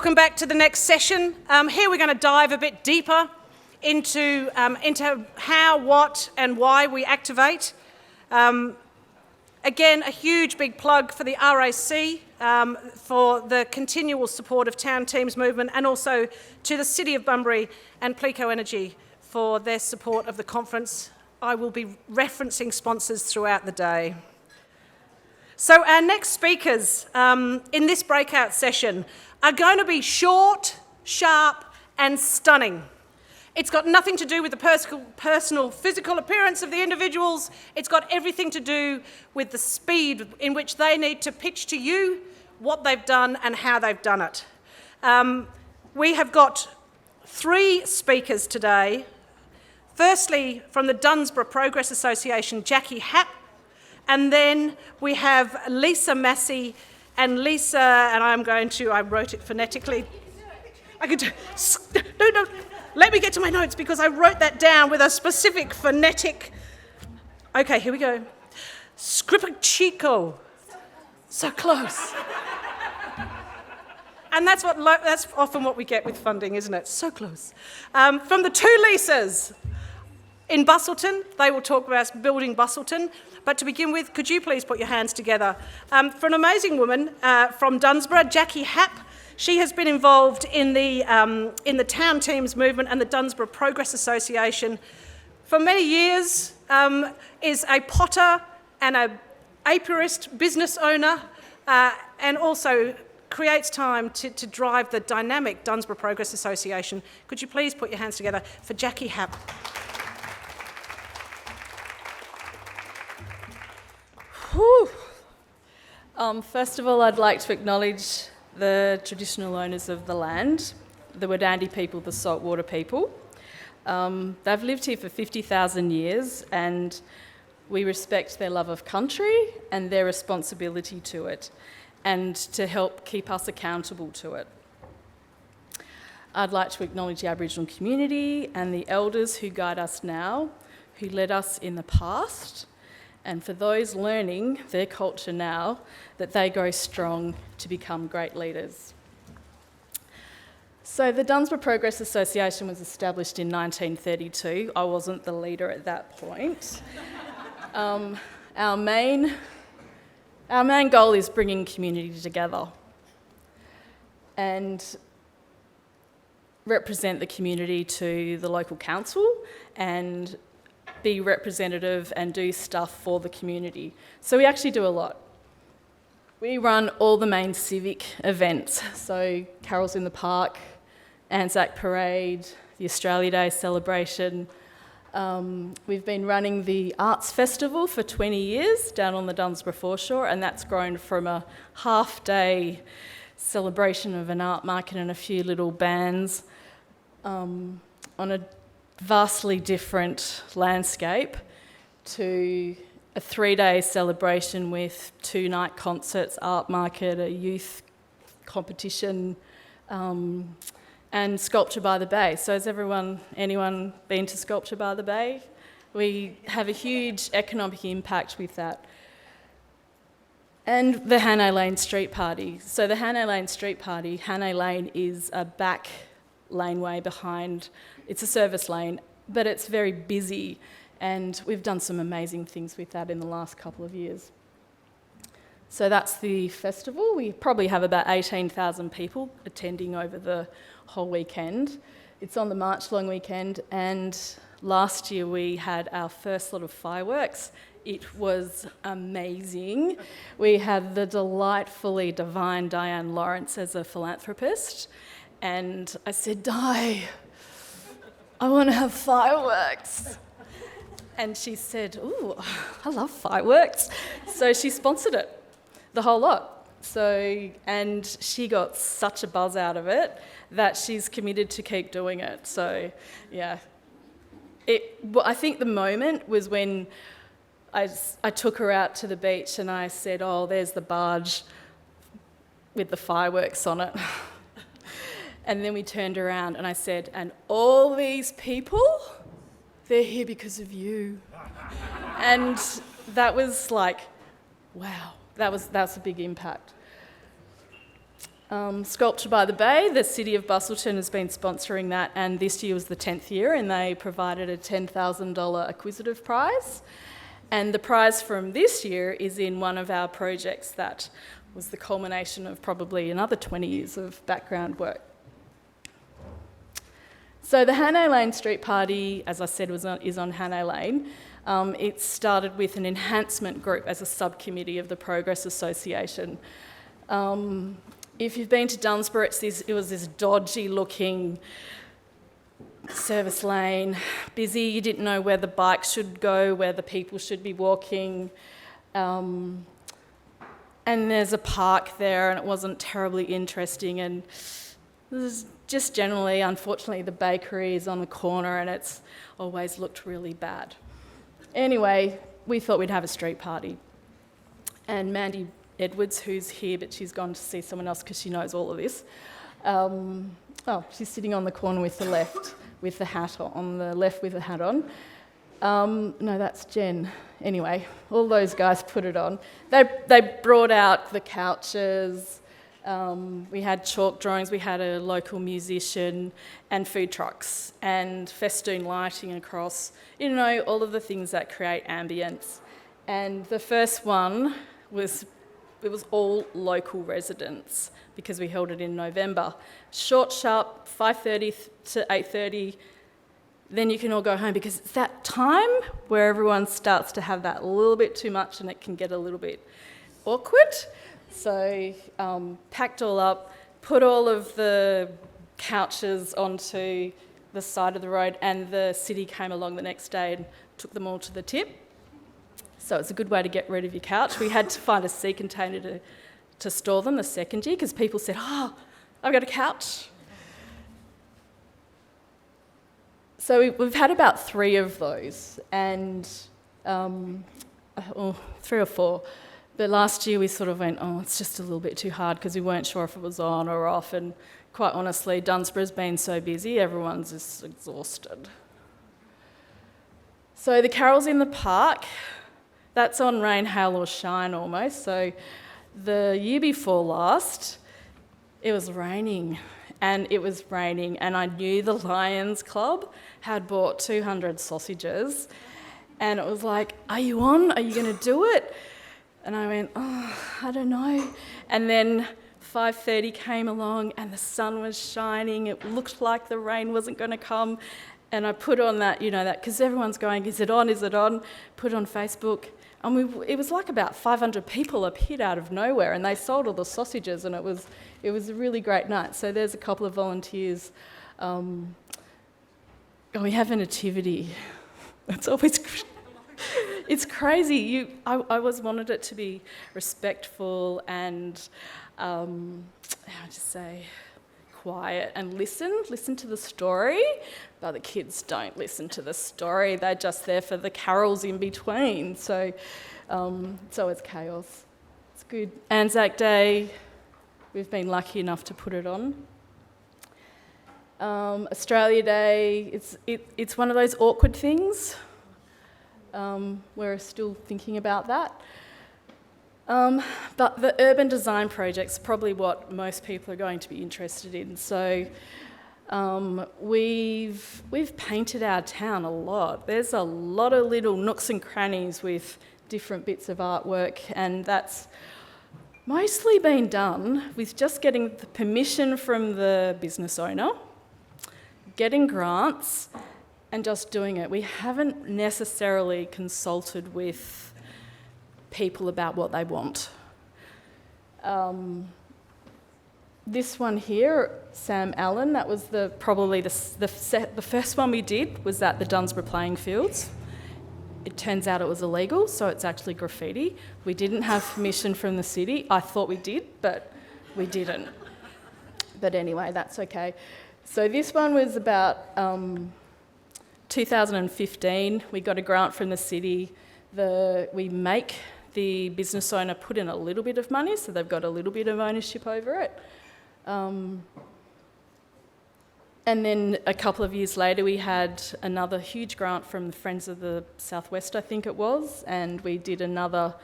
Welcome back to the next session. Here we're going to dive a bit deeper into how, what and why we activate. Again, a huge big plug for the RAC for the continual support of Town Teams movement, and also to the City of Bunbury and Plico Energy for their support of the conference. I will be referencing sponsors throughout the day. So our next speakers in this breakout session are going to be short, sharp and stunning. It's got nothing to do with the personal physical appearance of the individuals. It's got everything to do with the speed in which they need to pitch to you what they've done and how they've done it. We have got 3 speakers today. Firstly, from the Dunsborough Progress Association, Jacquie Happ, and then we have Lisa Massey, and Lisa, and I wrote it phonetically. I could do, no, let me get to my notes because I wrote that down with a specific phonetic. Okay, here we go. Scrippachico. So close. And that's often what we get with funding, isn't it? So close. From the 2 Lisas in Busselton, they will talk about building Busselton. But to begin with, could you please put your hands together for an amazing woman from Dunsborough, Jacquie Happ. She has been involved in the Town Teams movement and the Dunsborough Progress Association for many years, is a potter and an apiarist business owner, and also creates time to drive the dynamic Dunsborough Progress Association. Could you please put your hands together for Jacquie Happ? First of all, I'd like to acknowledge the traditional owners of the land, the Wadandi people, the saltwater people. They've lived here for 50,000 years, and we respect their love of country and their responsibility to it, and to help keep us accountable to it. I'd like to acknowledge the Aboriginal community and the elders who guide us now, who led us in the past, and for those learning their culture now, that they grow strong to become great leaders. So the Dunsborough Progress Association was established in 1932. I wasn't the leader at that point. Our main goal is bringing community together and represent the community to the local council and be representative and do stuff for the community. So we actually do a lot. We run all the main civic events, so Carols in the Park, Anzac Parade, the Australia Day celebration. We've been running the Arts Festival for 20 years down on the Dunsborough foreshore, and that's grown from a half-day celebration of an art market and a few little bands on a vastly different landscape to a 3-day celebration with 2-night concerts, art market, a youth competition, and Sculpture by the Bay. So has anyone been to Sculpture by the Bay? We have a huge economic impact with that. And the Hanwell Lane Street Party. So the Hanwell Lane Street Party, Hanwell Lane is a back laneway behind. It's a service lane, but it's very busy, and we've done some amazing things with that in the last couple of years. So that's the festival. We probably have about 18,000 people attending over the whole weekend. It's on the March long weekend, and last year we had our first lot of fireworks. It was amazing. We had the delightfully divine Diane Lawrence as a philanthropist, and I said, Di, I want to have fireworks. And she said, ooh, I love fireworks. So she sponsored it, the whole lot. And she got such a buzz out of it that she's committed to keep doing it. So, yeah. I think the moment was when I took her out to the beach and I said, oh, there's the barge with the fireworks on it. And then we turned around and I said, and all these people, they're here because of you. And that was like, wow, that was a big impact. Sculpture by the Bay, the City of Busselton has been sponsoring that, and this year was the 10th year, and they provided a $10,000 acquisitive prize. And the prize from this year is in one of our projects that was the culmination of probably another 20 years of background work. So the Hanwell Lane Street Party, as I said, is on Hanwell Lane. It started with an enhancement group as a subcommittee of the Progress Association. If you've been to Dunsborough, it was this dodgy-looking service lane, busy. You didn't know where the bikes should go, where the people should be walking. And there's a park there, and it wasn't terribly interesting. And there's just generally, unfortunately, the bakery is on the corner, and it's always looked really bad. Anyway, we thought we'd have a street party. And Mandy Edwards, who's here, but she's gone to see someone else because she knows all of this. She's sitting on the corner with the left, with the hat on the left with the hat on. No, that's Jen. Anyway, all those guys put it on. They brought out the couches. We had chalk drawings. We had a local musician and food trucks and festoon lighting across. You know, all of the things that create ambience. And the first one was all local residents because we held it in November. Short, sharp, 5:30 to 8:30. Then you can all go home because it's that time where everyone starts to have that a little bit too much and it can get a little bit awkward. So packed all up, put all of the couches onto the side of the road, and the city came along the next day and took them all to the tip. So it's a good way to get rid of your couch. We had to find a sea container to store them the second year because people said, I've got a couch. So we've had about 3 of those, and 3 or 4. But last year we sort of went, it's just a little bit too hard because we weren't sure if it was on or off. And quite honestly, Dunsborough's been so busy, everyone's just exhausted. So the carols in the park, that's on rain, hail or shine almost. So the year before last, it was raining. And I knew the Lions Club had bought 200 sausages. And it was like, are you on? Are you going to do it? And I went, I don't know. And then 5:30 came along and the sun was shining. It looked like the rain wasn't going to come. And I put on that, because everyone's going, is it on, is it on? Put it on Facebook. And it was like about 500 people appeared out of nowhere, and they sold all the sausages, and it was a really great night. So there's a couple of volunteers. We have a nativity. That's always... It's crazy. I always wanted it to be respectful and, quiet and listen to the story. But the kids don't listen to the story. They're just there for the carols in between. So it's chaos. It's good. Anzac Day, we've been lucky enough to put it on. Australia Day, it's one of those awkward things. We're still thinking about that. But the urban design project's probably what most people are going to be interested in. So we've painted our town a lot. There's a lot of little nooks and crannies with different bits of artwork, and that's mostly been done with just getting the permission from the business owner, getting grants, and just doing it. We haven't necessarily consulted with people about what they want. This one here, Sam Allen, that was probably the first one we did was at the Dunsborough playing fields. It turns out it was illegal, so it's actually graffiti. We didn't have permission from the city. I thought we did, but we didn't. But anyway, that's okay. So this one was about 2015. We got a grant from the city. We make the business owner put in a little bit of money, so they've got a little bit of ownership over it. And then a couple of years later, we had another huge grant from the Friends of the Southwest, I think it was, and we did another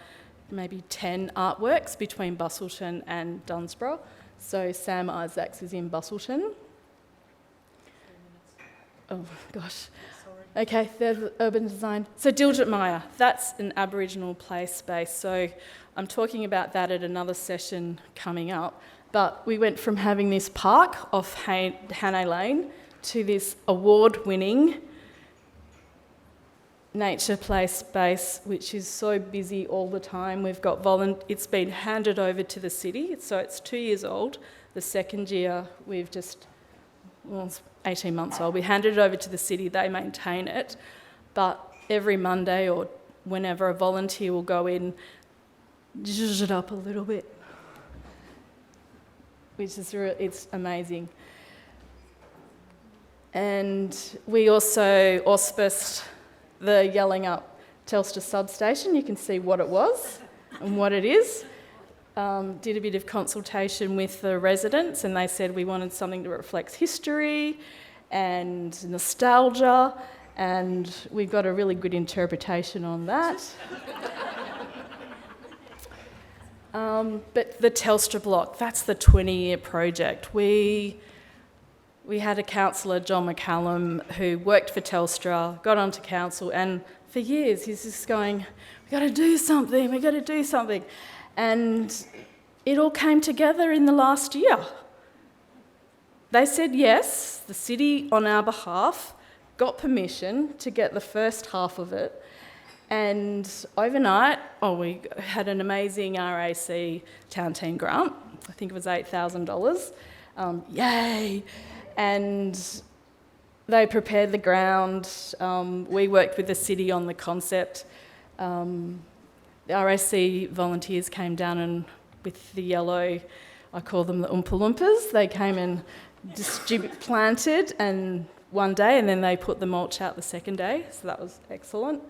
maybe 10 artworks between Busselton and Dunsborough. So Sam Isaacs is in Busselton. Oh gosh. Okay, there's urban design. So Dildrit Maya, that's an Aboriginal play space. So I'm talking about that at another session coming up. But we went from having this park off Hannay Lane to this award-winning nature play space, which is so busy all the time. We've got it's been handed over to the city, so it's 2 years old. The second year, it's 18 months old. We handed it over to the city, they maintain it, but every Monday or whenever a volunteer will go in, zhuzh it up a little bit, which is it's amazing. And we also auspiced the Yelling Up Telstra substation. You can see what it was and what it is. Did a bit of consultation with the residents, and they said we wanted something that reflects history and nostalgia, and we got a really good interpretation on that. But the Telstra block, that's the 20-year project. We had a councillor, John McCallum, who worked for Telstra, got onto council, and for years he's just going, we've got to do something. And it all came together in the last year. They said yes, the city on our behalf got permission to get the first half of it. And overnight, we had an amazing RAC town team grant. I think it was $8,000. Yay! And they prepared the ground. We worked with the city on the concept. The RAC volunteers came down and with the yellow, I call them the Oompa Loompas, they came and planted and one day, and then they put the mulch out the second day, so that was excellent.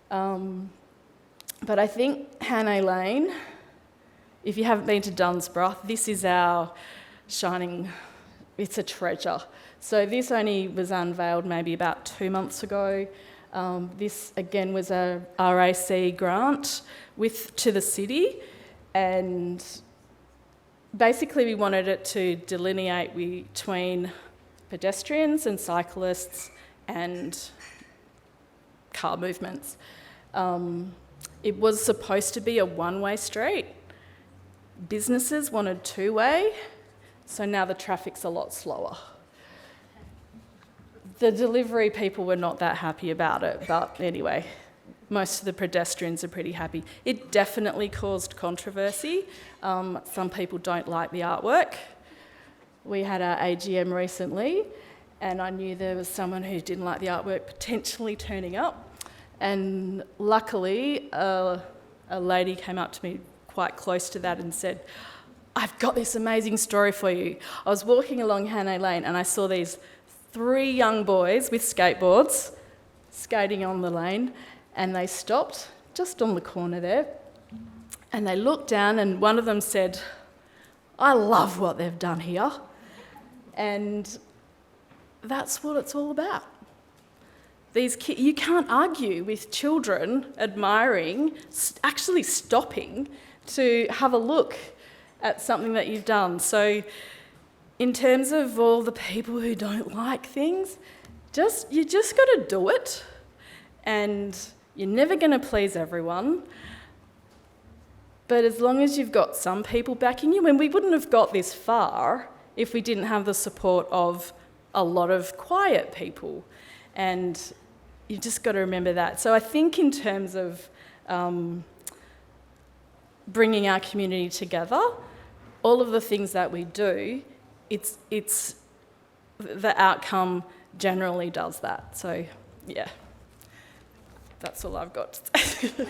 But I think Hannay Lane, if you haven't been to Dunsborough, this is our shining, it's a treasure. So this only was unveiled maybe about 2 months ago. This again was a RAC grant to the city, and basically we wanted it to delineate between pedestrians and cyclists and car movements. It was supposed to be a one-way street. Businesses wanted two-way, so now the traffic's a lot slower. The delivery people were not that happy about it, but anyway, most of the pedestrians are pretty happy. It definitely caused controversy. Some people don't like the artwork. We had our AGM recently, and I knew there was someone who didn't like the artwork potentially turning up. And luckily, a lady came up to me quite close to that and said, I've got this amazing story for you. I was walking along Hannay Lane and I saw these 3 young boys with skateboards skating on the lane, and they stopped just on the corner there and they looked down, and one of them said, I love what they've done here. And that's what it's all about. These kids, you can't argue with children admiring, actually stopping to have a look at something that you've done. So in terms of all the people who don't like things, you just got to do it, and you're never going to please everyone. But as long as you've got some people backing you, and we wouldn't have got this far if we didn't have the support of a lot of quiet people, and you just got to remember that. So I think in terms of bringing our community together, all of the things that we do, it's the outcome generally does that. So yeah, that's all I've got to say.